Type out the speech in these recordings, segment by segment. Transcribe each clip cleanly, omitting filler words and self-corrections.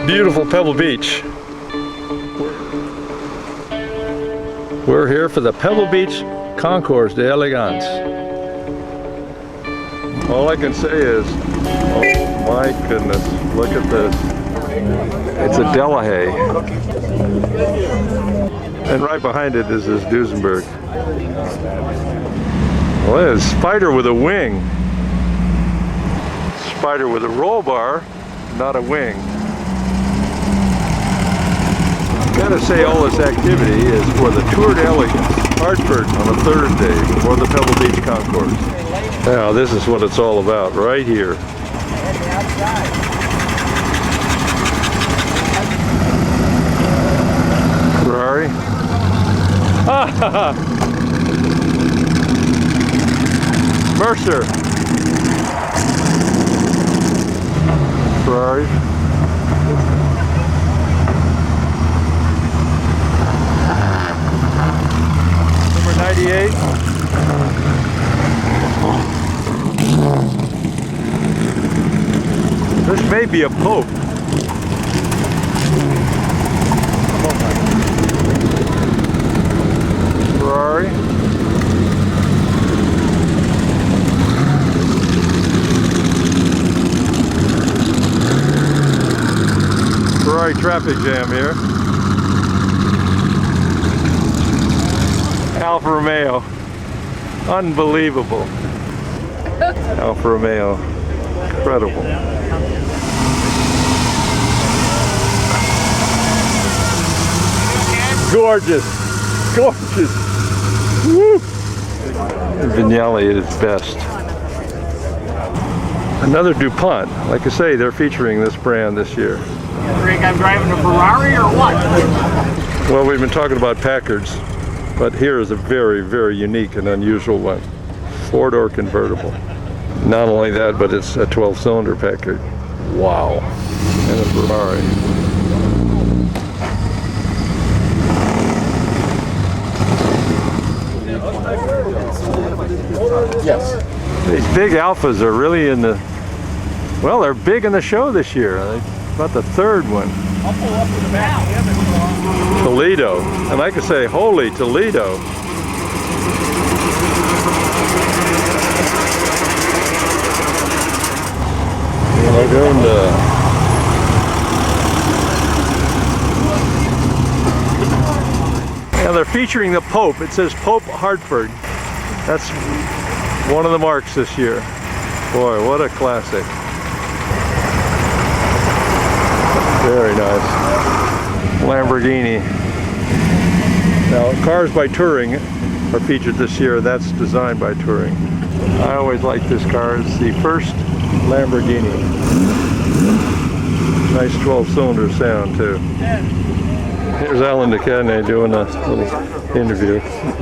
Beautiful Pebble Beach. We're here for the Pebble Beach Concours d'Elegance. All I can say is, oh my goodness, look at this. It's a Delahaye. And right behind it is this Duesenberg. Well, it's a spider with a wing. Spider with a roll bar, not a wing. Gotta say, all this activity is for the Tour d'Elegance, Hartford, on a Thursday for the Pebble Beach Concours. Now, this is what it's all about, right here. Ferrari. Mercer. Ferrari. Number 98. This may be a Pope. Ferrari. Ferrari traffic jam here. Alfa Romeo. Unbelievable. Alfa Romeo. Incredible. Gorgeous. Gorgeous. Woo! Vignale at its best. Another DuPont. Like I say, they're featuring this brand this year. You think I'm driving a Ferrari or what? Well, we've been talking about Packards, but here is a very, very unique and unusual one. Four-door convertible. Not only that, but it's a 12-cylinder Packard. Wow. And a Ferrari. Yes. These big Alphas are really in the, well, they're big in the show this year. About the third one. Toledo. And I could say, holy Toledo. Now they're featuring the Pope. It says Pope Hartford. That's one of the marques this year. Boy, what a classic. Very nice. Lamborghini. Now, cars by Touring are featured this year. That's designed by Touring. I always like this car. It's the first Lamborghini. Nice 12-cylinder sound, too. Here's Alan Duquesne doing a little interview,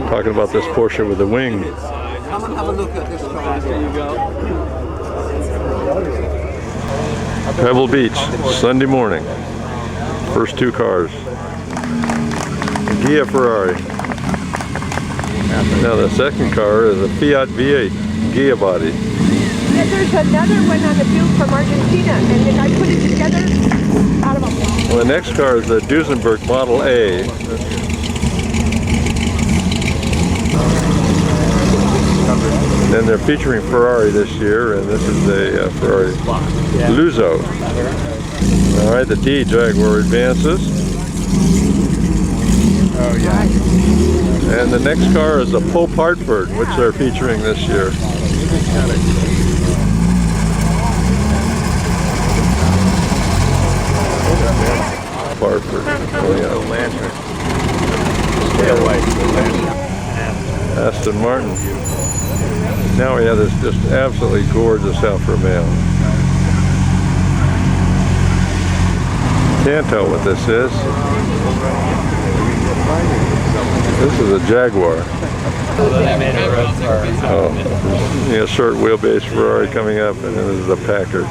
talking about this Porsche with the wing. Come and have a look at this car. There you go. Pebble Beach, Sunday morning. First two cars. Ghia Ferrari. Now the second car is a Fiat V8 Ghia body. Yeah, there's another one on the field from Argentina, and then I put it together out of a box. Well, the next car is the Duesenberg Model A. Then they're featuring Ferrari this year, and this is a Ferrari Lusso. All right, the D Jaguar advances. Oh yeah. And the next car is a Pope Hartford, which they're featuring this year. Hartford. Oh, yeah. Lantern. Stay away. Aston Martin. Now we have this just absolutely gorgeous Alfa Romeo. Can't tell what this is. This is a Jaguar. Oh, yeah, short wheelbase Ferrari coming up, and then this is a Packard.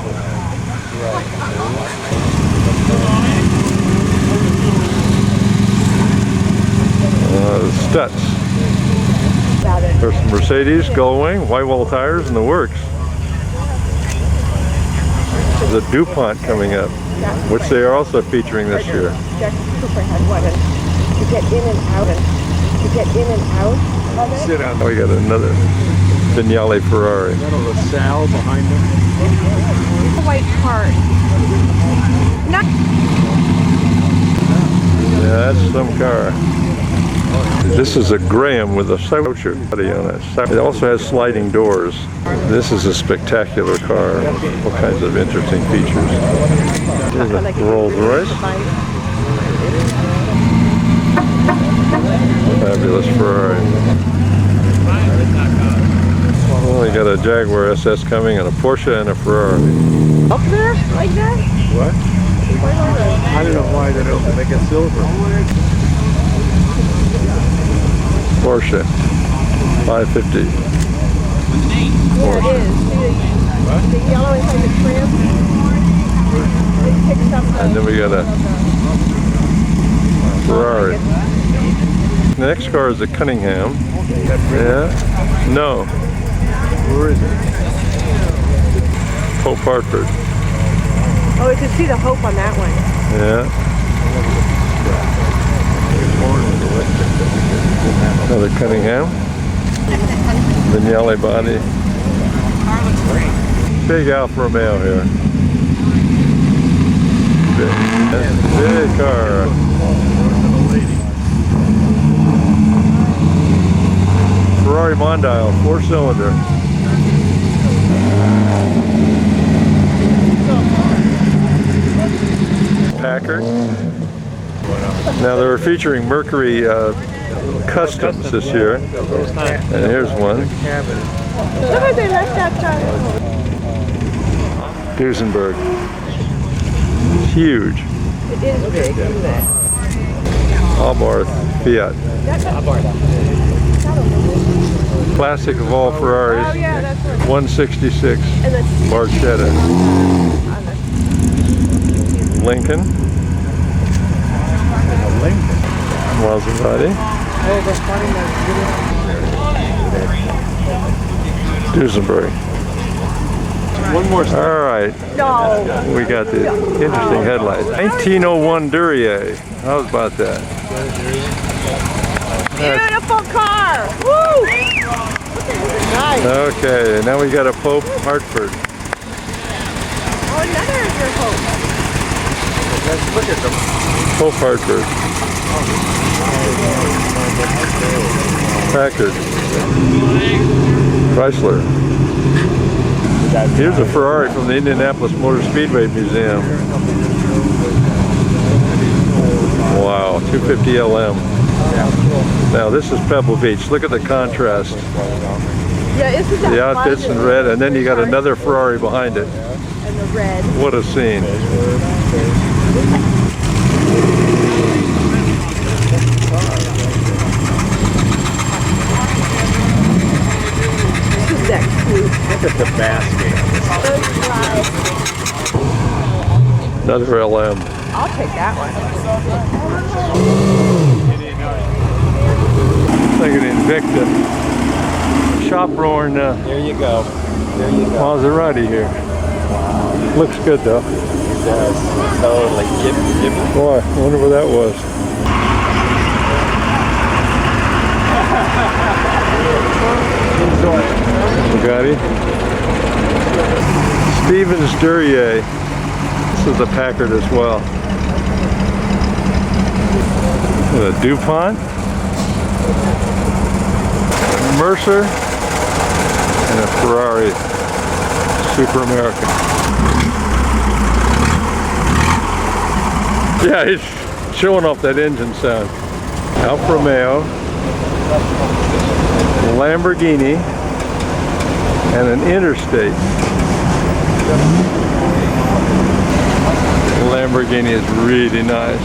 Stutz. There's some Mercedes, gull-wing, white wall tires, and the works. There's a DuPont coming up, which they are also featuring this year. Jack Ickxx had one, and to get in and out of it. Sit down. Oh, we got another Vignale Ferrari. Got a LaSalle behind them. White card. Not Yeah, that's some car. This is a Graham with a Socher body on it. It also has sliding doors. This is a spectacular car. All kinds of interesting features. Here's a Rolls Royce. Fabulous Ferrari. Well, we got a Jaguar SS coming, and a Porsche, and a Ferrari. up there like that? What? I don't know why they don't make it silver. Porsche 550. Yeah, it is. See the yellow inside the trim? It picks up the... And then we got a Ferrari. The next car is a Cunningham. Yeah? No. Where is it? Pope Hartford. Oh, you can see the hope on that one. Yeah. Another Cunningham. Vignale body. Big Alfa Romeo here. Big car. Ferrari Mondial, 4-cylinder. Packard. Now they were featuring Mercury Customs this year, and here's one. Look at they left that Duesenberg. Huge. It is big, isn't it? Abarth Fiat. Classic of all Ferraris. Oh yeah, that's what. 166 And the Barchetta. Lincoln. Maserati. Duesenberg. One more. All right, no. we got the interesting headlights. 1901 Duryea. How about that? Beautiful car. Woo! Nice. Okay, now we got a Pope Hartford. Oh, another is your hope. Let's look at them. Pope Hartford. Packard. Chrysler. Here's a Ferrari from the Indianapolis Motor Speedway Museum. Wow, 250 LM. Now this is Pebble Beach. Look at the contrast. Yeah, isn't that The outfits in red, and then you got another Ferrari behind it. And the red. What a scene. This is that cute. Look at the basket. Another LM. I'll take that one. Like an Invicta. Shop-worn There you go. There you go. Maserati here. Looks good though. It does. Totally. Give me. Boy, I wonder where that was. Bugatti. Stevens Duryea. This is a Packard as well. A DuPont. Mercer. And a Ferrari. Super American. Yeah, he's showing off that engine sound. Alfa Romeo. Lamborghini. And an Interstate. The Lamborghini is really nice.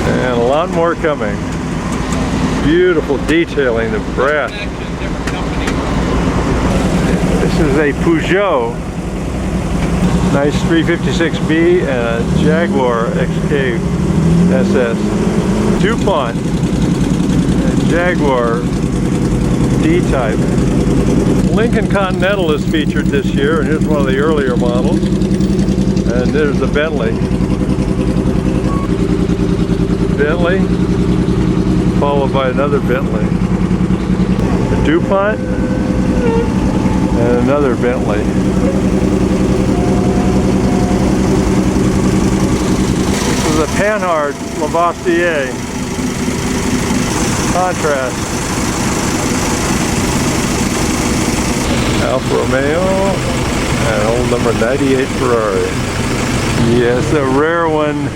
And a lot more coming. Beautiful detailing, the brass. This is a Peugeot. Nice 356B and a Jaguar XK SS. DuPont and Jaguar D-type. Lincoln Continental is featured this year, and here's one of the earlier models. And there's the Bentley. Bentley, followed by another Bentley. A DuPont, and another Bentley. This is a Panhard Lavoisier. Contrast. Alfa Romeo and old number 98 Ferrari. Yes, a rare one.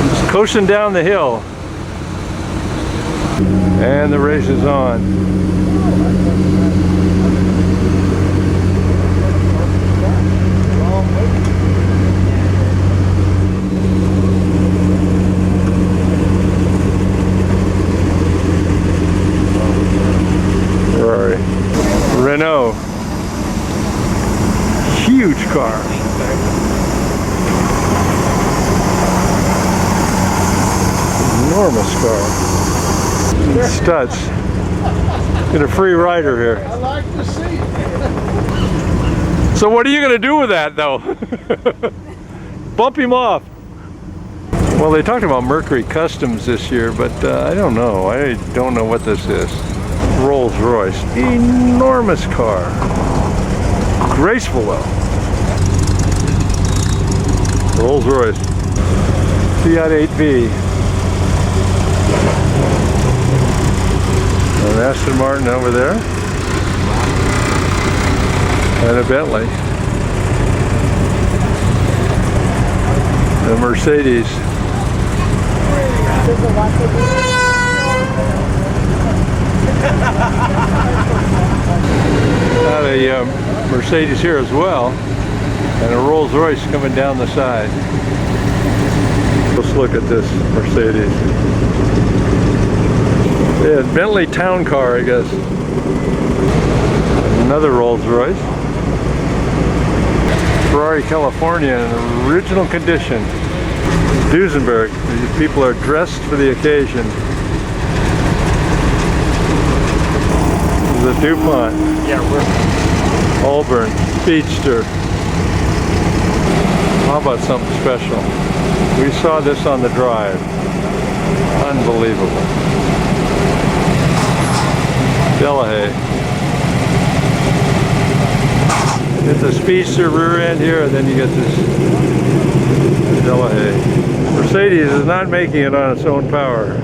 Just coasting down the hill. And the race is on. Ferrari. Renault. Huge car. Enormous car. Studs. Get a free rider here. I like to see it. So what are you going to do with that though? Bump him off. Well, they talked about Mercury Customs this year, but I don't know. I don't know what this is. Rolls Royce. Enormous car. Graceful though. Rolls Royce. Fiat 8V. An Aston Martin over there. And a Bentley. A Mercedes. Got a Mercedes here as well, and a Rolls Royce coming down the side. Let's look at this Mercedes. Yeah, Bentley town car, I guess. Another Rolls Royce. Ferrari California in original condition. Duesenberg. These people are dressed for the occasion. The DuPont. Yeah, we're Auburn. Speedster. How about something special? We saw this on the drive. Unbelievable. Delahaye. Get the Speedster rear end here, and then you get this Delahaye. Mercedes is not making it on its own power.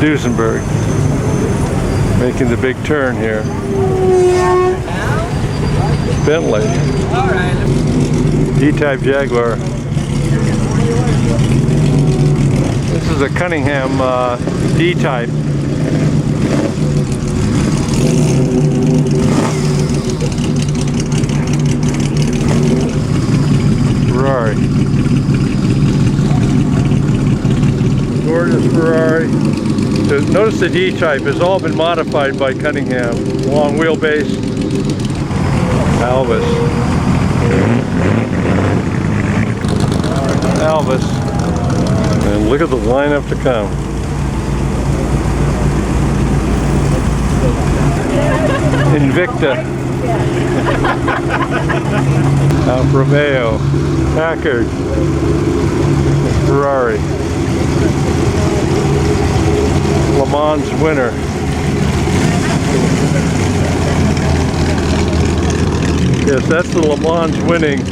Duesenberg. Making the big turn here. Bentley. D-type Jaguar. This is a Cunningham D-type. Ferrari. Gorgeous Ferrari. So notice the D-type has all been modified by Cunningham. Long wheelbase. Elvis. Elvis. And look at the lineup to come. Invicta. Alfa Romeo. Packard. Ferrari. Le Mans winner. Yes, that's the Le Mans winning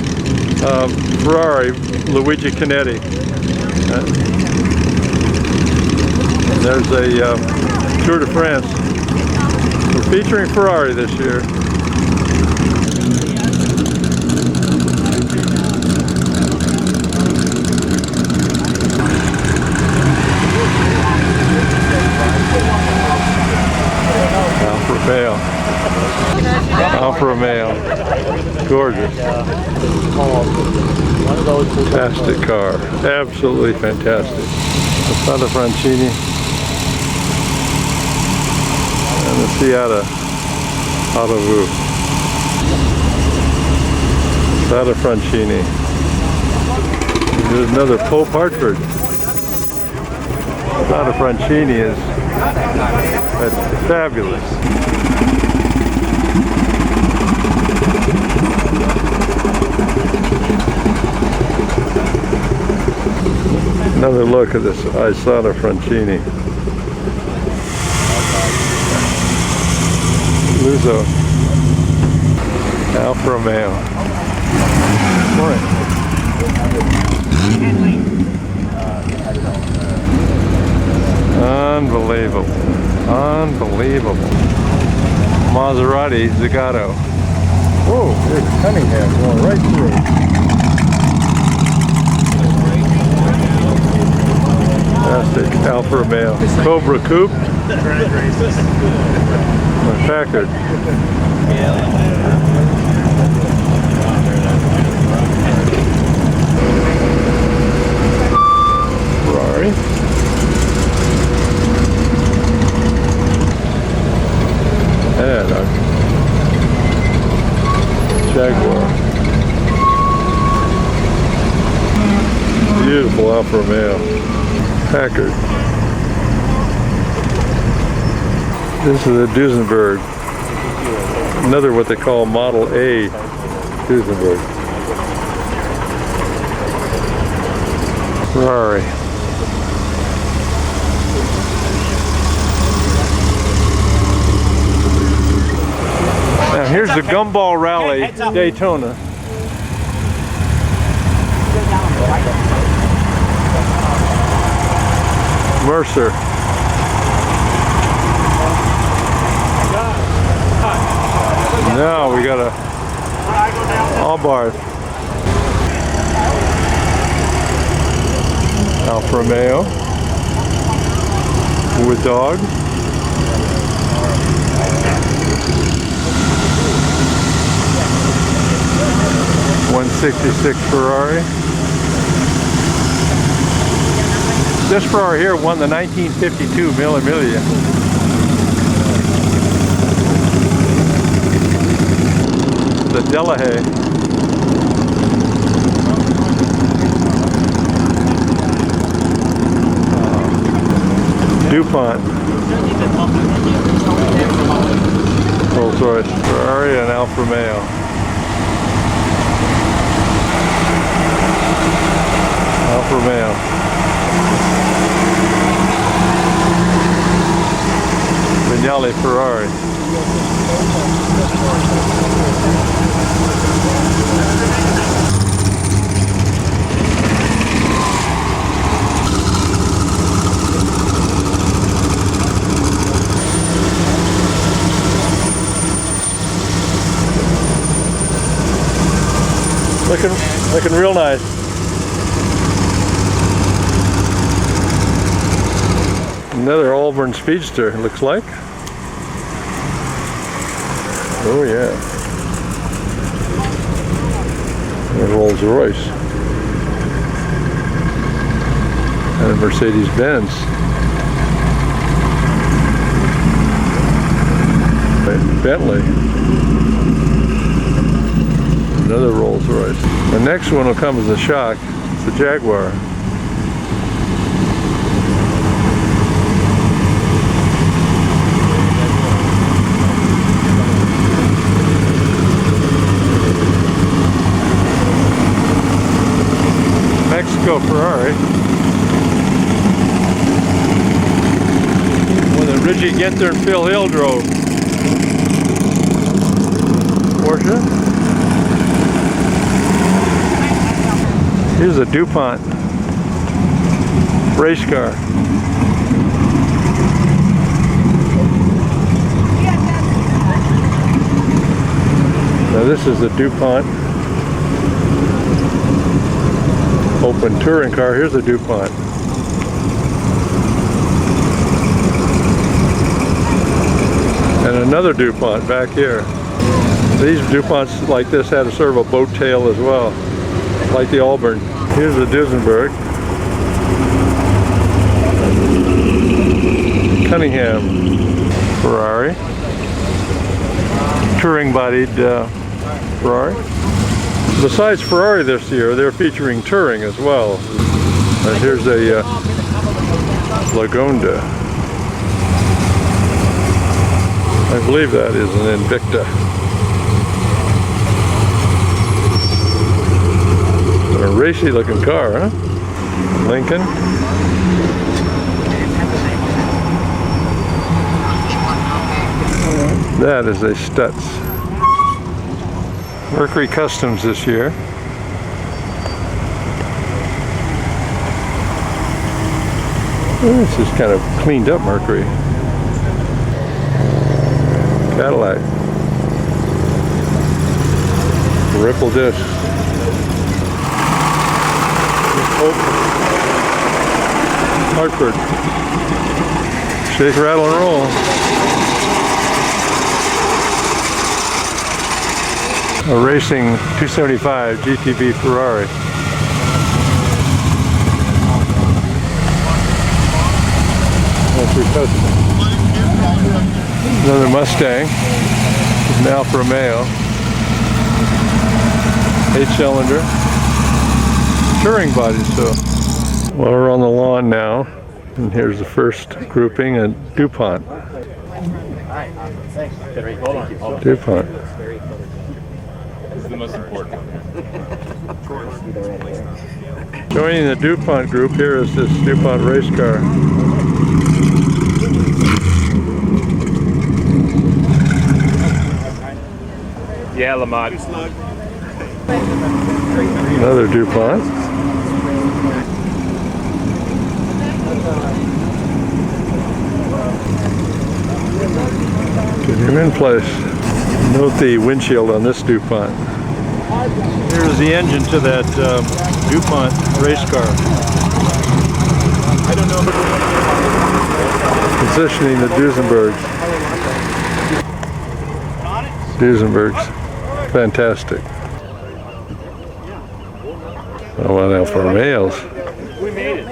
Ferrari, Luigi Chinetti. And there's a Tour de France. We're featuring Ferrari this year. Alfa Romeo. Alfa Romeo. Gorgeous. Fantastic car. Absolutely fantastic. The Fata Francini. And the Seata Autovu. Fata Francini. There's another Pope Hartford. Francini is fabulous. Another look at this Isana Francini. Luzzo. Alfa Romeo. Morning. Unbelievable. Unbelievable. Maserati Zagato. Whoa, there's Cunningham going right through. Fantastic. Alfa Romeo. Cobra Coupe. Packard. Ferrari. And a Jaguar. Beautiful Alfa Romeo. Packard. This is a Duesenberg. Another what they call Model A Duesenberg. Ferrari. Now here's the Gumball Rally Daytona. Mercer. Now we got a Abarth. Alfa Romeo with dog. '66 Ferrari. This Ferrari here won the 1952 Mille Miglia. The Delahaye. DuPont. Rolls Royce. Ferrari and Alfa Romeo. Alfa Romeo. Vignale Ferrari. Looking real nice. Another Auburn Speedster, it looks like. Oh yeah. A Rolls Royce. And a Mercedes Benz. Bentley. Another Rolls Royce. The next one will come as a shock. It's the Jaguar. Mexico Ferrari. One that Ritche Ginther and Phill Hill drove. Porsche. Here's a DuPont race car. Now this is a DuPont open touring car. Here's a DuPont. And another DuPont back here. These DuPonts like this had a sort of a boat tail as well, like the Auburn. Here's the Duesenberg. Cunningham Ferrari. Touring bodied Ferrari. Besides Ferrari this year, they're featuring touring as well. And here's a Lagonda. I believe that is an Invicta. A racy looking car, huh? Lincoln. That is a Stutz. Mercury Customs this year. This is kind of cleaned up Mercury. Cadillac. Ripple disc. Pope Hartford. Shake, rattle, and roll. A racing 275 GTB Ferrari. Another Mustang. An Alfa Romeo. 8-cylinder. Touring body, so. Well, we're on the lawn now. And here's the first grouping at DuPont. DuPont. This is the most important. Joining the DuPont group here is this DuPont race car. Yeah, Lamont. Another DuPont. Get him in place. Note the windshield on this DuPont. Here's the engine to that DuPont race car. I don't know. Positioning the Duesenbergs. Fantastic. Oh, well, Alfa Romeos. We made it.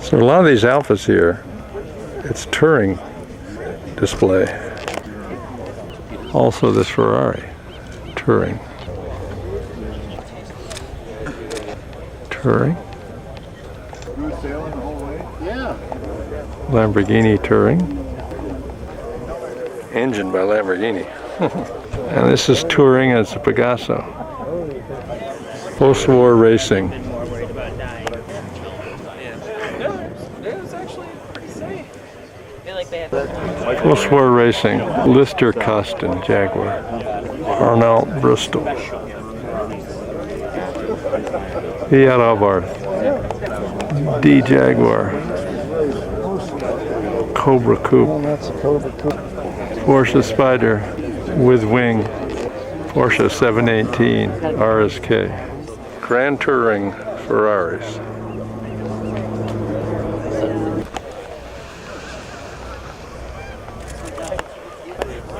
So a lot of these Alphas here, it's touring display. Also this Ferrari, touring. Touring. Lamborghini touring. Engine by Lamborghini. And this is touring as a Pagasso. Post-war racing. Post-war racing. Lister Costin Jaguar. Arnold Bristol. Fiat Abarth. D Jaguar. Cobra Coupe. Porsche Spider with wing. Porsche 718 RSK. Grand Touring Ferraris.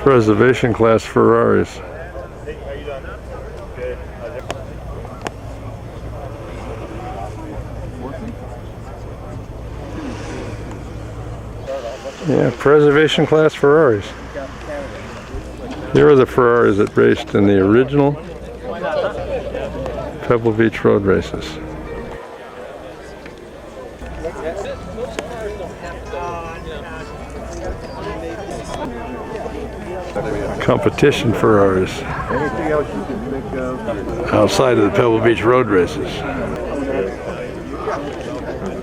Preservation class Ferraris. Yeah, preservation class Ferraris. Here are the Ferraris that raced in the original Pebble Beach road races. Competition Ferraris. Anything else you can think of? Outside of the Pebble Beach road races.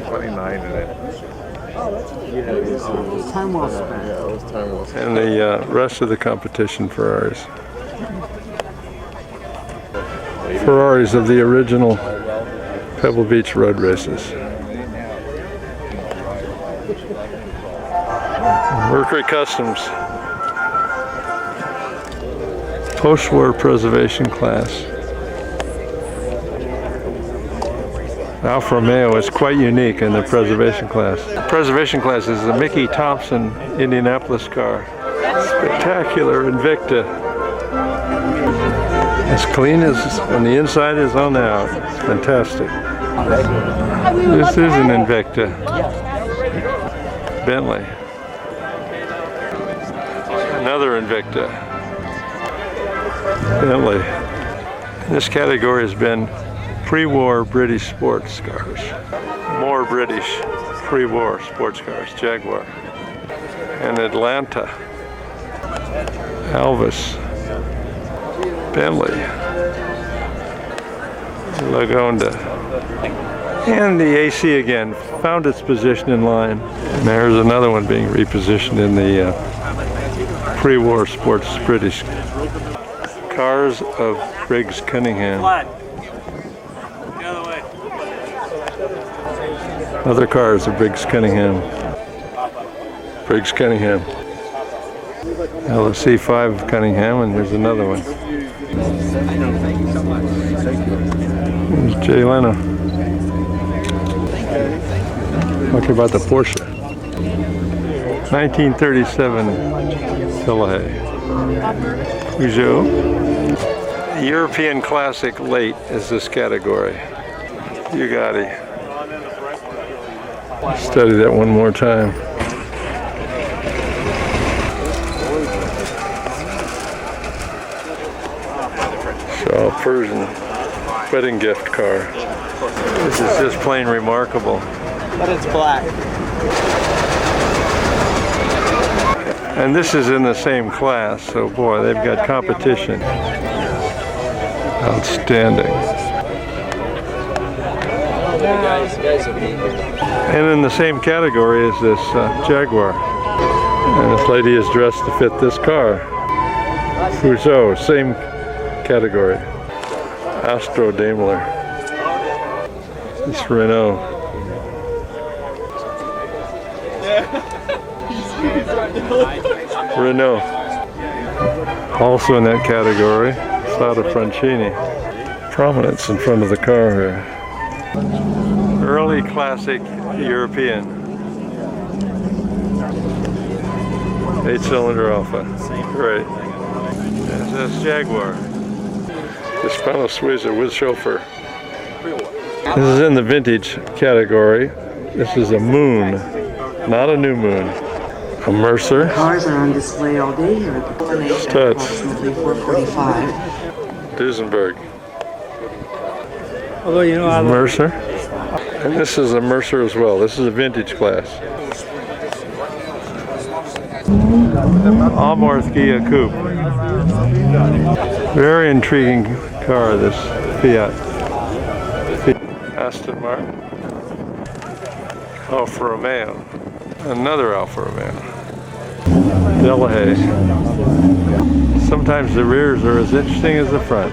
29 in it. Time well spent. Yeah, it was time well spent. And the rest of the competition Ferraris. Ferraris of the original Pebble Beach road races. Mercury Customs. Post-war preservation class. Alfa Romeo is quite unique in the preservation class. The preservation class is the Mickey Thompson Indianapolis car. Spectacular Invicta. As clean as on the inside as on the out. It's fantastic. This is an Invicta. Bentley. Another Invicta. Vendley. This category has been pre-war British sports cars. More British pre-war sports cars. Jaguar. And Atlanta. Elvis. Bentley. Lagonda. And the AC again found its position in line. And there's another one being repositioned in the pre-war sports British. Cars of Briggs Cunningham. Other cars of Briggs Cunningham. Briggs Cunningham. LC5 Cunningham, and there's another one. There's Jay Leno. Talking about the Porsche. 1937 Phill Hill. Peugeot. European Classic Late is this category. Bugatti. Study that one more time. So, Persian wedding gift car. This is just plain remarkable. But it's black. And this is in the same class, so boy, they've got competition. Outstanding. And in the same category is this Jaguar. And this lady is dressed to fit this car. Peugeot, same category. Astro Daimler. This Renault. Renault. Also in that category, Sada Francini. Prominence in front of the car here. Early classic European. 8-cylinder Alfa. Great. That's Jaguar. Hispano Suiza with chauffeur. This is in the vintage category. This is a Moon, not a new Moon. A Mercer. Cars are on display all day here at the Plane at approximately 4:45. Duesenberg. Although, you know, Mercer. And this is a Mercer as well. This is a vintage class. Alfa Coupe. Very intriguing car, this Fiat. Aston Martin. Alfa Romeo. Another Alfa Romeo. Delahaye. Sometimes the rears are as interesting as the front.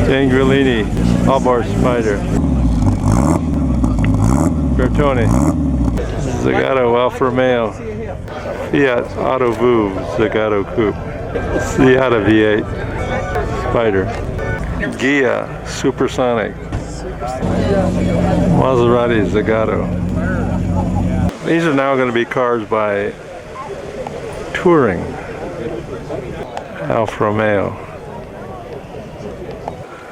Anguillini, Albar Spider. Bertone. Zagato Alfa Romeo. Fiat Auto Vu Zagato Coupe. Seata V8. Spider. Ghia Supersonic. Maserati Zagato. These are now going to be cars by Touring. Alfa Romeo.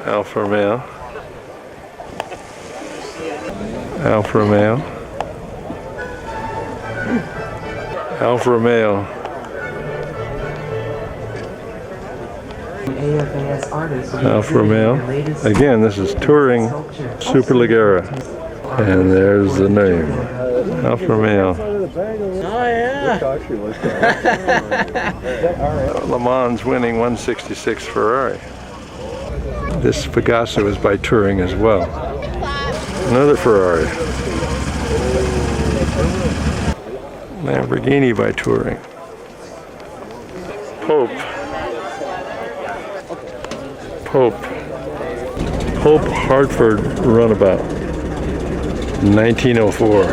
Alfa Romeo. Alfa Romeo. Alfa Romeo. Alfa Romeo. Again, this is Touring Superleggera. And there's the name. Alfa Romeo. Oh yeah. Le Mans winning 166 Ferrari. This Pagasso is by Touring as well. Another Ferrari. Lamborghini by Touring. Pope Hartford runabout. 1904.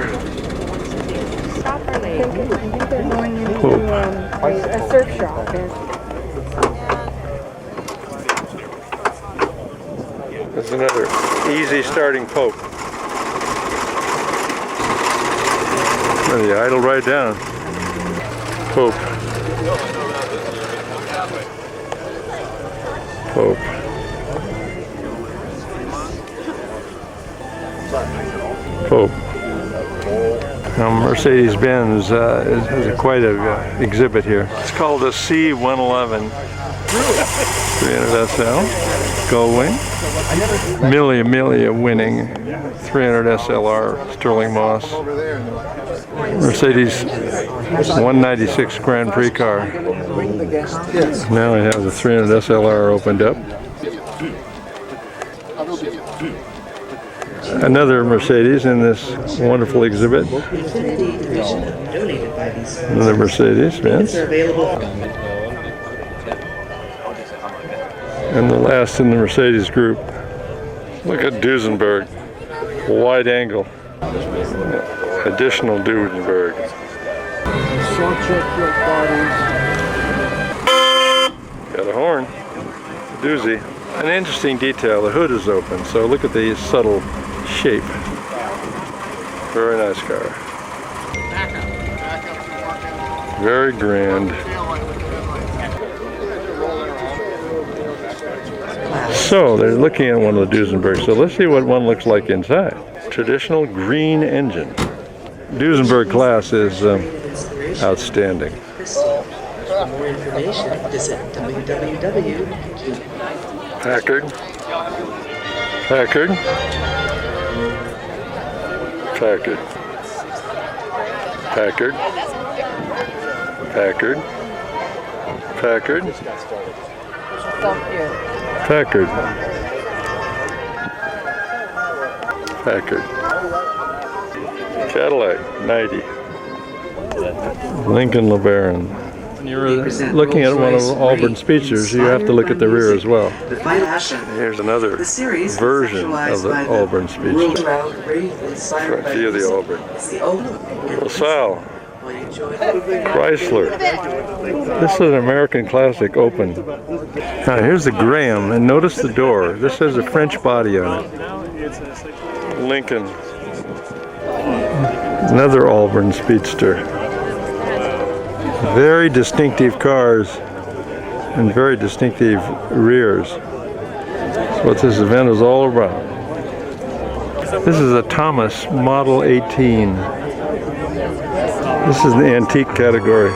Pope. A surf shop. There's another easy starting Pope. And the idle right down. Pope. Pope. Pope. How Mercedes-Benz has quite an exhibit here. It's called a C111 300 SL Gullwing. Amelia winning 300 SLR Sterling Moss. Mercedes 196 Grand Prix car. Now I have the 300 SLR opened up. Another Mercedes in this wonderful exhibit. Another Mercedes Benz. And the last in the Mercedes group. Look at Duesenberg. Wide angle. Additional Duesenberg. Got a horn. A doozy. An interesting detail, the hood is open, so look at the subtle shape. Very nice car. Very grand. So they're looking at one of the Duesenbergs, so let's see what one looks like inside. Traditional green engine. Duesenberg class is outstanding. For more information, visit www. Packard. Cadillac 90. Lincoln LeBaron. When you're looking at one of Auburn Speedsters, you have to look at the rear as well. Here's another version of the Auburn Speedster. Front view of the Auburn. LaSalle. Chrysler. This is an American Classic Open. Now here's the Graham, and notice the door. This has a French body on it. Lincoln. Another Auburn Speedster. Very distinctive cars and very distinctive rears. That's what this event is all about. This is a Thomas Model 18. This is the antique category.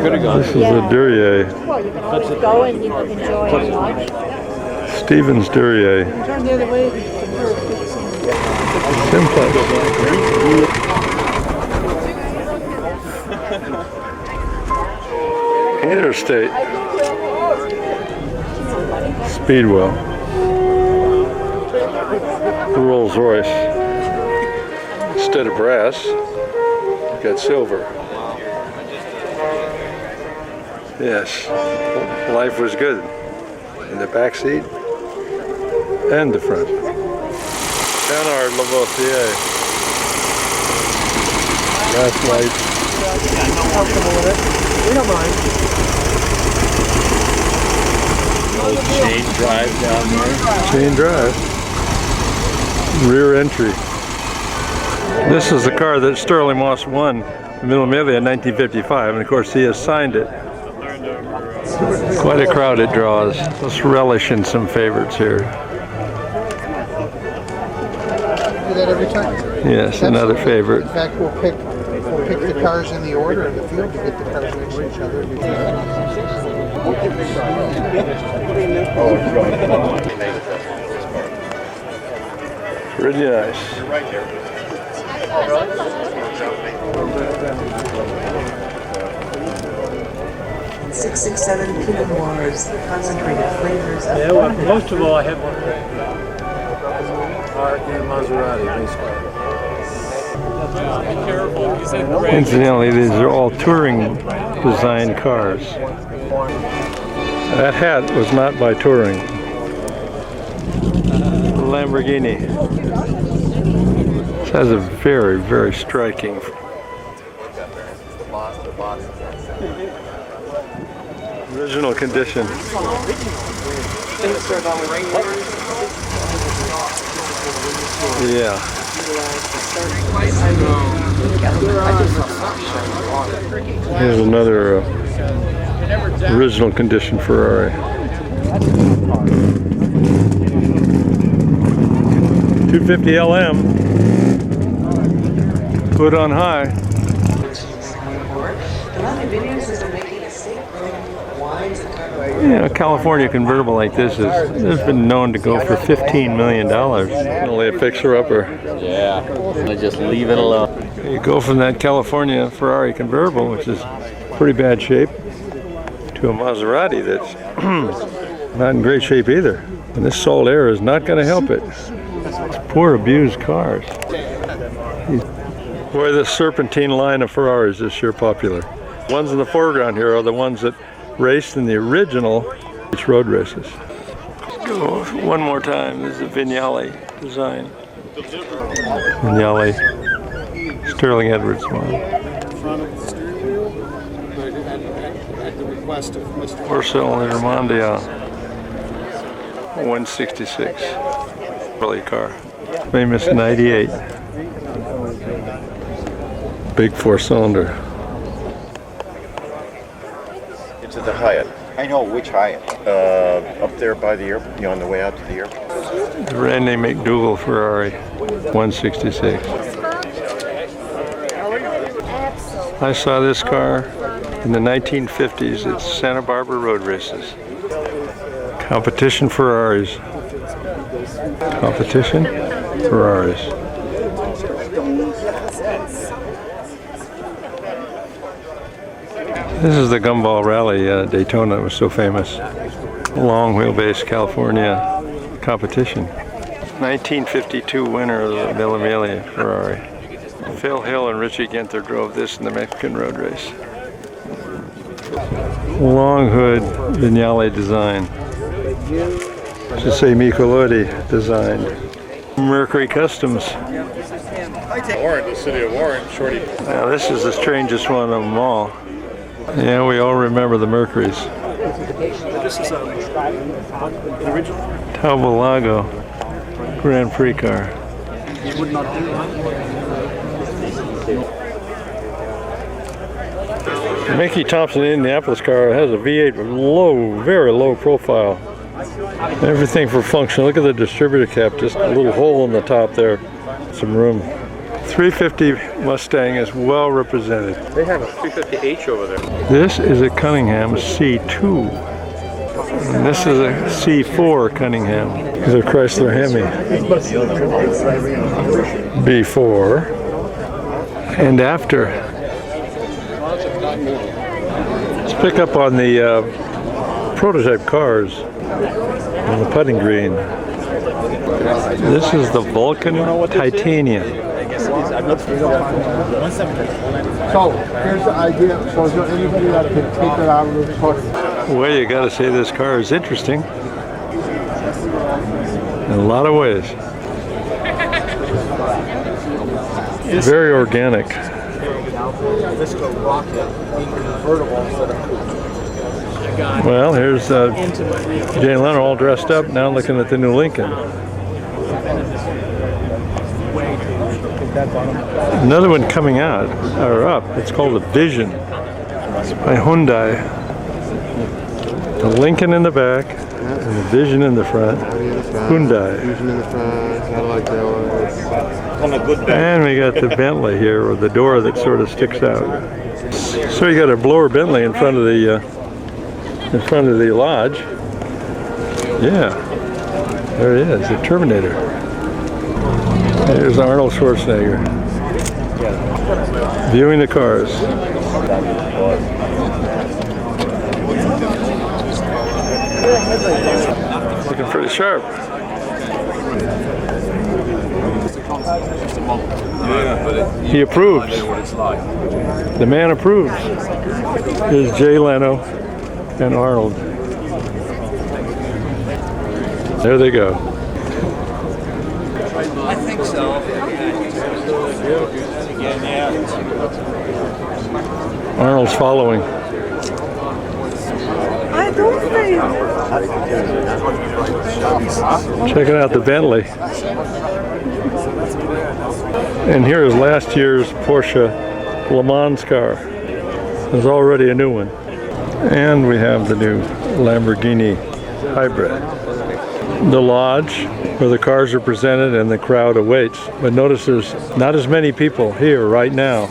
This is a Duryea. Well, you can always go and you can enjoy lunch. Stevens Duryea. Turn the other way. Simplex. Interstate. Speedwell. Rolls Royce. Instead of brass, got silver. Yes, life was good in the back seat and the front. Canard Lavoisier. Gas lights. Comfortable with it. We don't mind. Old chain drive down there. Chain drive. Rear entry. This is the car that Sterling Moss won in Middle Amelia in 1955, and of course he has signed it. Quite a crowd it draws. Let's relish in some favorites here. Do that every time. Yes, another favorite. In fact, we'll pick the cars in the order in the field to get the cars next to each other. Really nice. 667 Pinot Noirs, concentrated flavors of Yeah, well, most of all, I have marque and Maserati, basically. Incidentally, these are all touring design cars. That hat was not by touring. Lamborghini. This has a very, very striking. Original condition. Yeah. Here's another original condition Ferrari. 250 LM. Put on high. Yeah, a California convertible like this has been known to go for $15 million. Only a fixer-upper. Yeah, just leave it alone. You go from that California Ferrari convertible, which is pretty bad shape, to a Maserati that's not in great shape either. And this salt air is not going to help it. It's poor abused cars. Boy, this serpentine line of Ferraris is sure popular. The ones in the foreground here are the ones that raced in the original beach road races. Let's go one more time. This is a Vignale design. Vignale, Sterling Edwards one. Four-cylinder Monte 166. Really car. Famous 98. Big four-cylinder. To the Hyatt. I know which Hyatt. Up there by the airport, on the way out to the airport. Randy McDougal Ferrari, 166. I saw this car in the 1950s at Santa Barbara road races. Competition Ferraris. Competition Ferraris. This is the Gumball Rally Daytona that was so famous. Long wheelbase California competition. 1952 winner of the Mille Miglia Ferrari. Phill Hill and Ritche Ginther drove this in the Mexican road race. Long hood Vignale design. Should say Michelotti designed. Mercury Customs. Warren, the city of Warren, Shorty. Now this is the strangest one of them all. Yeah, we all remember the Mercuries. This is the original. Taubalago Grand Prix car. You would not do that. Mickey Thompson Indianapolis car has a V8 with low, very low profile. Everything for function. Look at the distributor cap, just a little hole in the top there. Some room. 350 Mustang is well represented. They have a 350H over there. This is a Cunningham C2. And this is a C4 Cunningham. This is a Chrysler Hemi. Before and after. Let's pick up on the prototype cars on the putting green. This is the Vulcan Titanium. So here's the idea. So is there anybody that can take it out of the truck? Well, you got to say this car is interesting in a lot of ways. Very organic. Well, here's Jay Leno all dressed up, now looking at the new Lincoln. Another one coming out, or up, it's called the Vision by Hyundai. The Lincoln in the back, and the Vision in the front. Hyundai. Vision in the front, I like that one. And we got the Bentley here, with the door that sort of sticks out. So you got a blower Bentley in front of the lodge. Yeah, there it is, the Terminator. Here's Arnold Schwarzenegger viewing the cars. Looking pretty sharp. He approves. The man approves. Here's Jay Leno and Arnold. There they go. I think so. Arnold's following. I don't think. Checking out the Bentley. And here is last year's Porsche Le Mans car. There's already a new one. And we have the new Lamborghini hybrid. The lodge where the cars are presented and the crowd awaits. But notice there's not as many people here right now.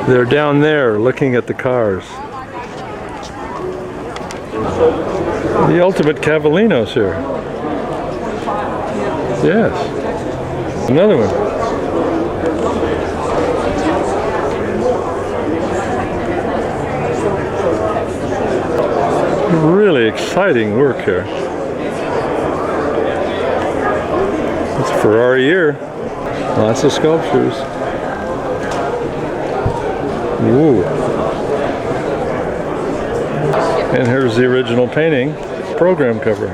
They're down there looking at the cars. The ultimate Cavallino's here. Yes. Another one. Really exciting work here. It's a Ferrari year. Lots of sculptures. Ooh. And here's the original painting, program cover.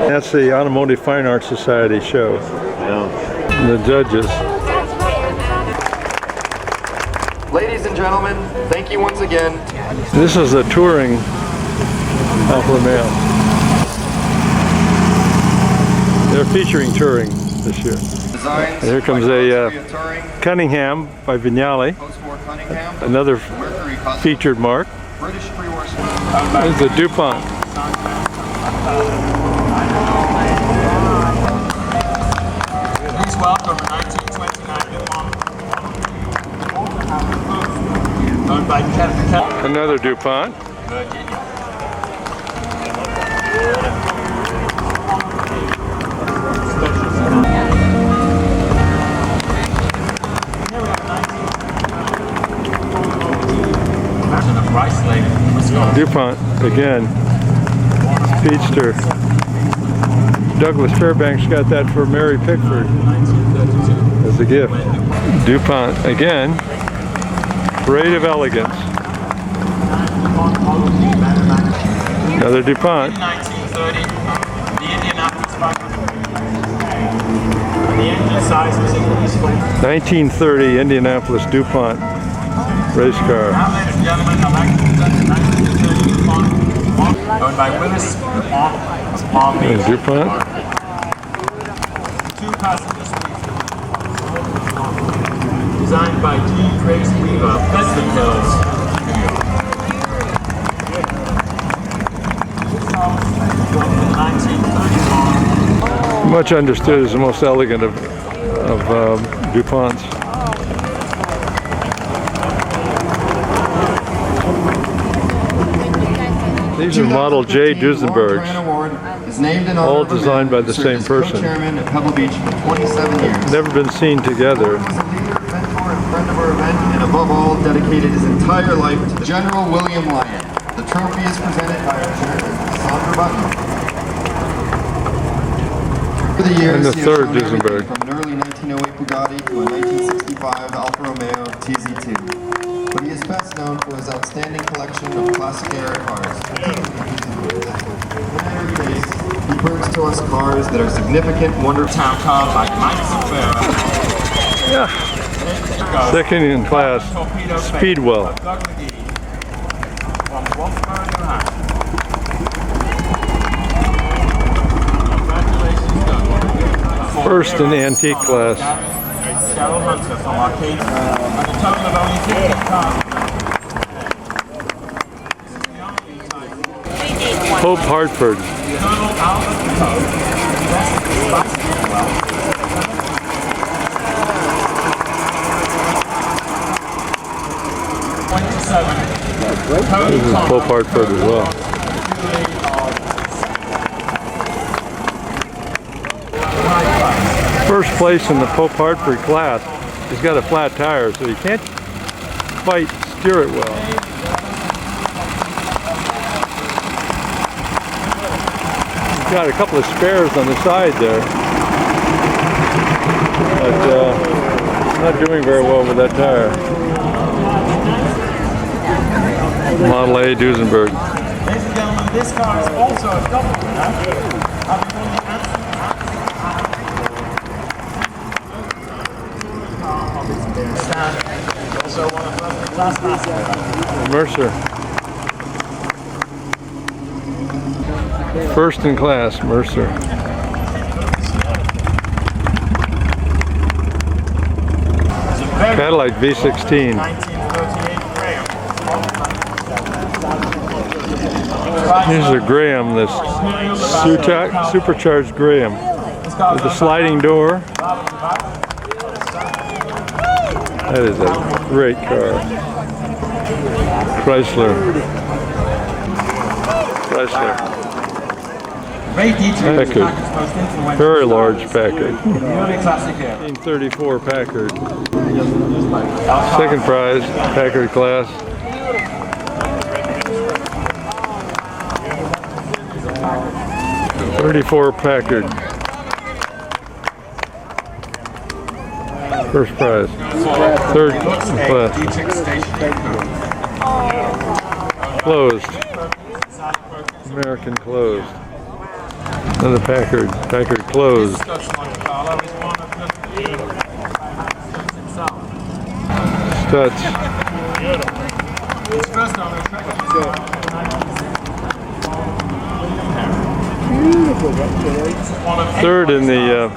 That's the Automotive Fine Arts Society show. Yeah. The judges. Ladies and gentlemen, thank you once again. This is a touring Alfa Romeo. They're featuring touring this year. And here comes a Cunningham by Vignale. Another featured marque. There's a DuPont. Please welcome a 1929 DuPont. Owned by Another DuPont. DuPont again. Speedster. Douglas Fairbanks got that for Mary Pickford as a gift. DuPont again. Parade of Elegance. Another DuPont. 1930, the Indianapolis the engine size was increased from 1930 Indianapolis DuPont race car. Now, ladies and gentlemen, I'd like to present the 1930 DuPont owned by Willis Palm Beach. DuPont. Two passenger suites. Designed by G. Grace Weaver, Phill Hill. Much understood as the most elegant of DuPonts. These are Model J Duesenbergs, all designed by the same person. Chairman at Pebble Beach for 27 years. Never been seen together. He was a leader, mentor, and friend of our event, and above all, dedicated his entire life to General William Lyon. The trophy is presented by our chairman, Sandra Button. For the years, And the he has third shown everything Duesenberg. from an early 1908 Bugatti to a 1965 Alfa Romeo TZ2. But he is best known for his outstanding collection of classic era cars. In every case, he brings to us cars that are significant wonder Town car by Mike Silvera. Yeah. Second in class, Speedwell. Doug McGee. From Wolfsburg, New Hampshire. Congratulations, Doug. First in the antique class. Cheryl Hunter from Arcade. And a total of only 15 cars. Pope Hartford. Colonel Albert Pope. This is Pope Hartford as well. First place in the Pope Hartford class. He's got a flat tire, so he can't quite steer it well. He's got a couple of spares on the side there, but not doing very well with that tire. Model A Duesenberg. Ladies and gentlemen, this car is also a double winner. Having won the also one of the class passengers. Mercer. First in class, Mercer. Cadillac V16. 1938 Graham. Here's a Graham, this supercharged Graham with the sliding door. That is a great car. Chrysler. Packard. Very large Packard. 1934 Packard. Second prize, Packard class. '34 Packard. First prize. Third class. Closed. American closed. Another Packard. Packard closed. Stutz. Third in the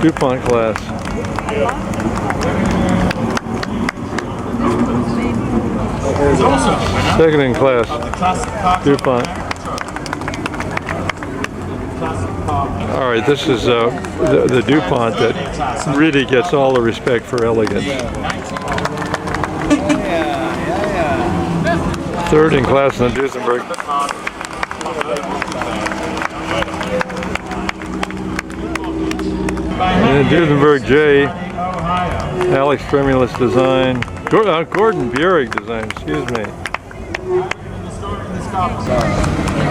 DuPont class. Second in class, DuPont. All right, this is the DuPont that really gets all the respect for elegance. Third in class in the Duesenberg. And the Duesenberg J, Alex Tremulous design, Gordon Buick design, excuse me.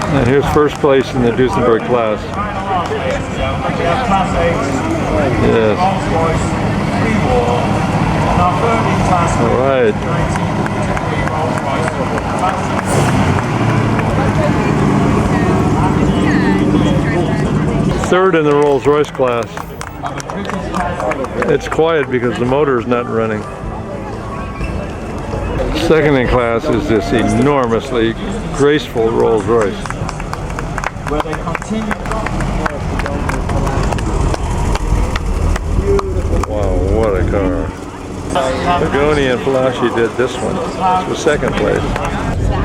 And here's first place in the Duesenberg class. Yes. All right. Third in the Rolls-Royce class. It's quiet because the motor is not running. Second in class is this enormously graceful Rolls-Royce. Wow, what a car. Pagoni and Falaschi did this one. This was second place.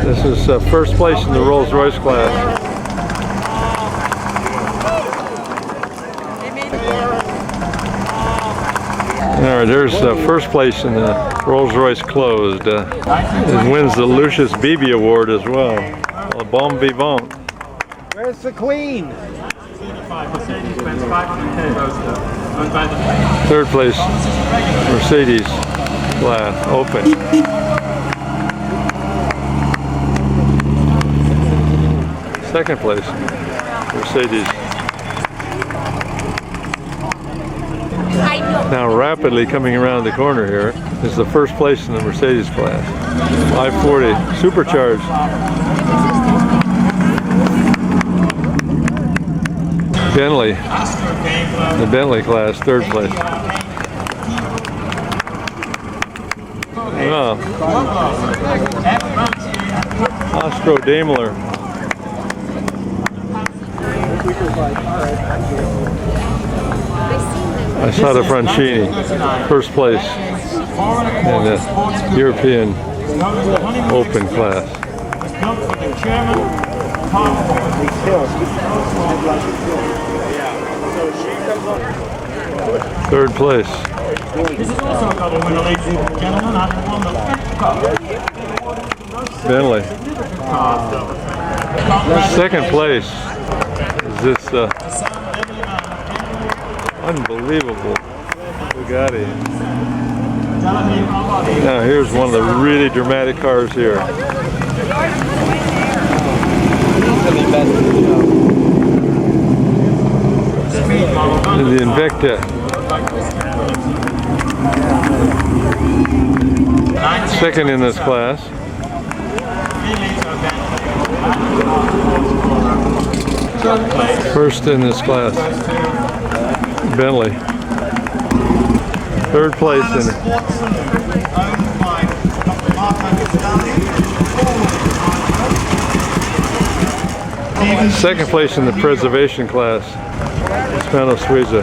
This is first place in the Rolls-Royce class. All right, there's first place in the Rolls-Royce closed. It wins the Lucius Beebe Award as well. Bon vivant. Where's the Queen? Third place, Mercedes class, open. Second place, Mercedes. Now rapidly coming around the corner here is the first place in the Mercedes class. 540, supercharged. Bentley, the Bentley class, third place. Oh. Austro Daimler. I saw the Francini, first place in the European Open class. Third place. This is also a couple winner, ladies and gentlemen. Having won the fifth cup. Bentley. Second place is this unbelievable Bugatti. Now here's one of the really dramatic cars here. The Invicta. Second in this class. First in this class, Bentley. Third place in it. Second place in the preservation class, Hispano Suiza.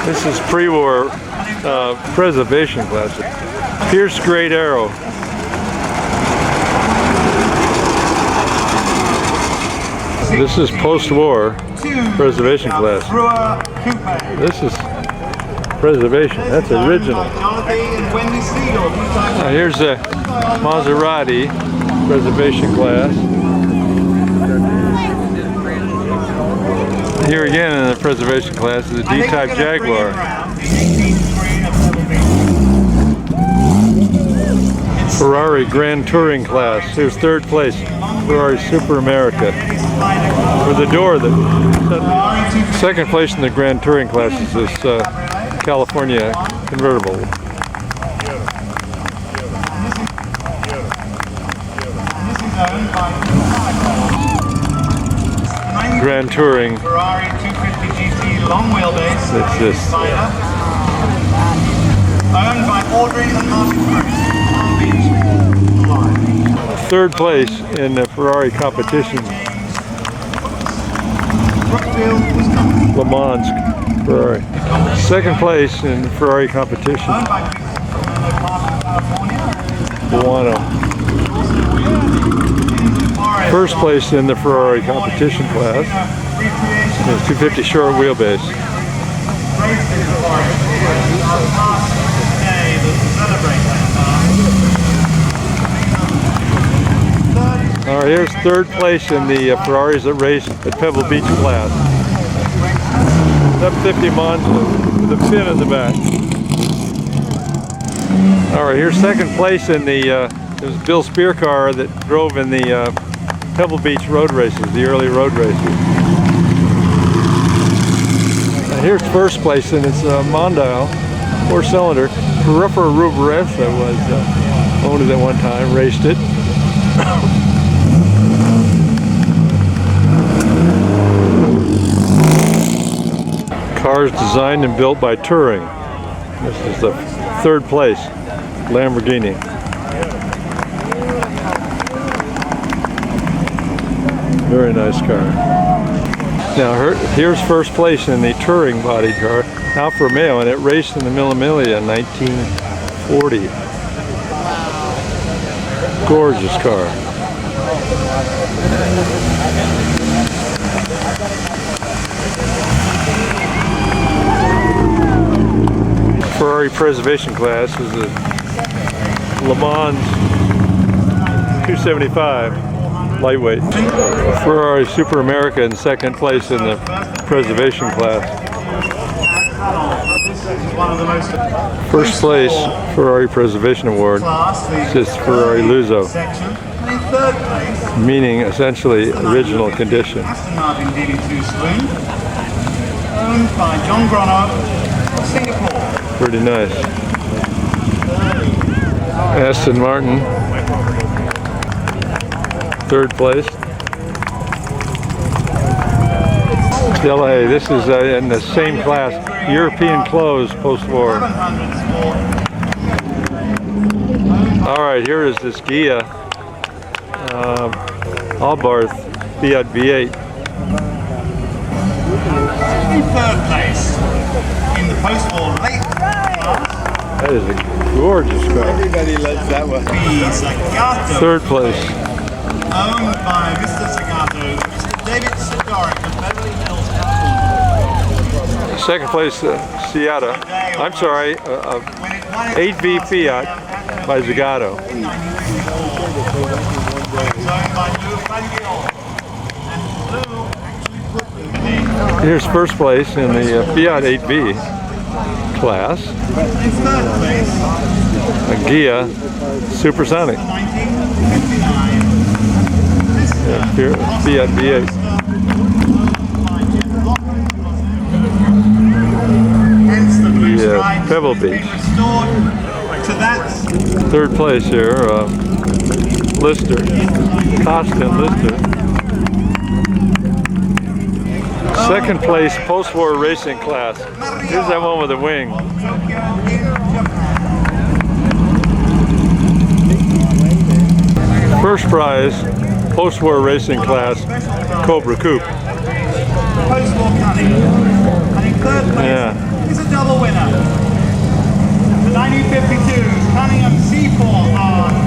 This is pre-war preservation class. Pierce Great Arrow. This is post-war preservation class. This is preservation. That's original. Now here's a Maserati preservation class. Here again in the preservation class is a D-type Jaguar. Ferrari Grand Touring class. Here's third place. Ferrari Super America. For the door that second place in the Grand Touring class is this California convertible. Grand Touring. Ferrari 250 GT long wheelbase. It's this. Owned by Audrey and Martin Palm Beach. Third place in the Ferrari competition. Le Mans Ferrari. Second place in the Ferrari competition. Buono. First place in the Ferrari competition class. It's 250 short wheelbase. All right, here's third place in the Ferraris that race at Pebble Beach class. 750 Monte with a fin in the back. All right, here's second place in the, it was Bill Spear car that drove in the Pebble Beach road races, the early road races. Now here's first place, and it's Mondale, 4-cylinder. Peripheral Rubaressa was owned it at one time, raced it. Cars designed and built by Touring. This is the third place, Lamborghini. Very nice car. Now here's first place in the Touring body car, Alfa Romeo, and it raced in the Mille Miglia in 1940. Gorgeous car. Ferrari preservation class is a Le Mans 275 lightweight. Ferrari Super America in second place in the preservation class. First place Ferrari Preservation Award is Ferrari Luso, meaning essentially original condition. Owned by John Gronow, Singapore. Pretty nice. Aston Martin, third place. LA, this is in the same class, European clothes post-war. All right, here is this Ghia Albarth Fiat V8. In third place in the post-war late class. That is a gorgeous car. Everybody loves that one. The Zagato. Third place. Owned by Mr. Zagato, Mr. David Sidoric of Beverly Hills, California. Second place, Seata. I'm sorry, 8V Fiat by Zagato. In 1944. Owned by Lou Fangiol. And Lou actually put them in the... Here's first place in the Fiat 8V class. In third place, A Ghia Supersonic. 1959. Fiat V8. Hence the blue Yeah, stripes Pebble has been Beach. restored to that. Third place here, Lister. Costin Lister. Second place post-war racing class. Here's that one with the wing. First prize, post-war racing class, Cobra Coupe. Post-war Cunningham. And in third place Yeah. is a double winner. The 1952 Cunningham C4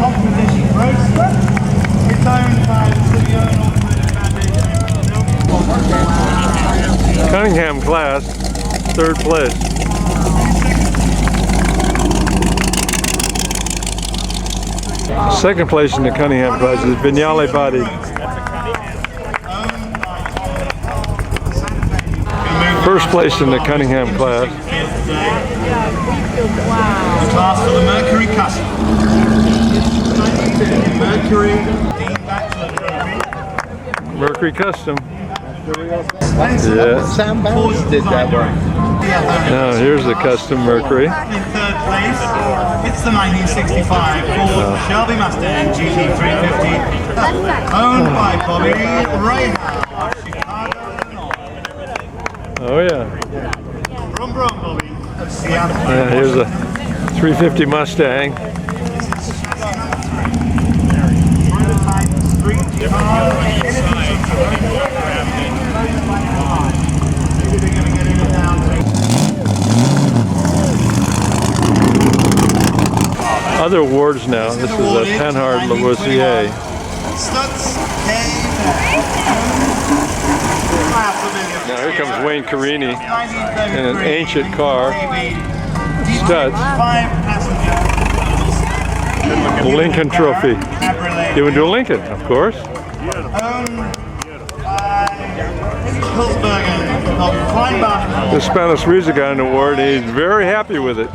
Competition Roadster. It's owned by the City Automotive Foundation. Cunningham class, 3rd place. Second place in the Cunningham class is Vignale Body. First place in the Cunningham class. The class for the Mercury Custom. Mercury Dean Bachelor Trophy. Mercury Custom. Yeah. Sam Bowles did that one. Now here's the Custom Mercury. In 3rd place, it's the 1965 Ford Shelby Mustang GT350, owned by Bobby Rahal of Chicago, Illinois. Oh yeah. Brum brum, Bobby of Seattle. Yeah, here's a 350 Mustang. Prototype street car. Other awards now. This is a Panhard Lavoisier. Stutz, Now here comes Wayne Carini in an ancient car. Stutz. Lincoln Trophy. Given to a Lincoln, of course. The Spanish Music got an award, and he's very happy with it.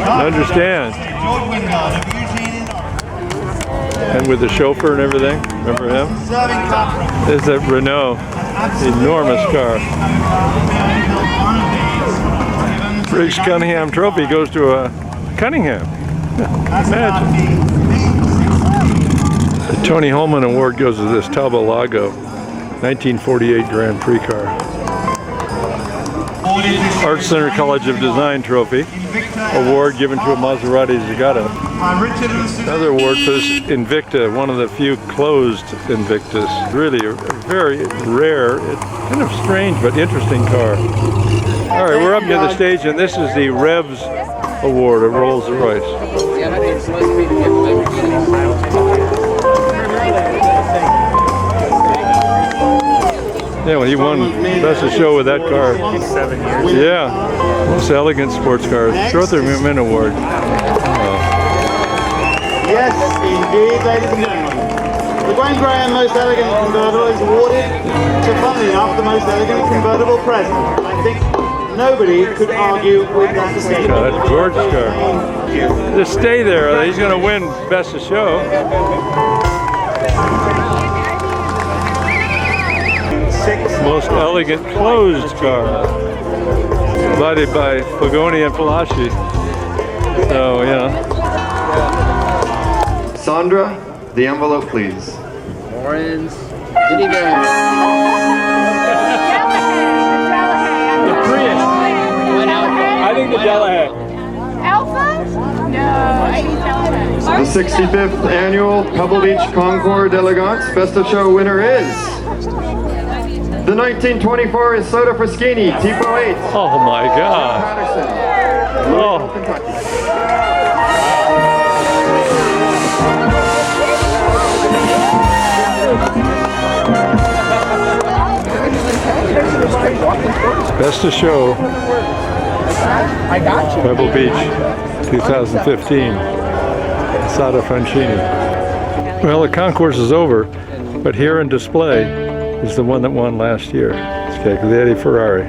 Understand. And with the chauffeur and everything, remember him? There's that Renault, enormous car. Briggs Cunningham Trophy goes to a Cunningham. Imagine. The Tony Holman Award goes to this Talbot Lago 1948 Grand Prix car. Art Center College of Design Trophy. Award given to a Maserati Zagato. Another award for this Invicta, one of the few closed Invictas. Really a very rare, kind of strange but interesting car. All right, we're up near the stage, and this is the Revs Award of Rolls-Royce. Yeah, well, he won Best of Show with that car. Yeah, most elegant sports car. Shorter Mint Award. Yes, indeed, ladies and gentlemen. The Gwen Graham Most Elegant Convertible is awarded to, funnily enough, the most elegant convertible present. I think nobody could argue with that statement. Oh, that's a gorgeous car. Just stay there. He's going to win Best of Show. Most elegant closed car. Provided by Pagoni and Falaschi. So, yeah. Sandra, the envelope, please. Orange. Minivan. The Prius. I think the Delahaye. Alpha? No, I think Delahaye. The 65th annual Pebble Beach Concours d'Elegance Best of Show winner is the 1924 Isotta Fraschini Tipo 8. Oh my God. Patterson. Oh. Kentucky. Best of Show. Pebble Beach 2015. Isotta Fraschini. Well, the concourse is over, but here in display is the one that won last year. It's Ferrari.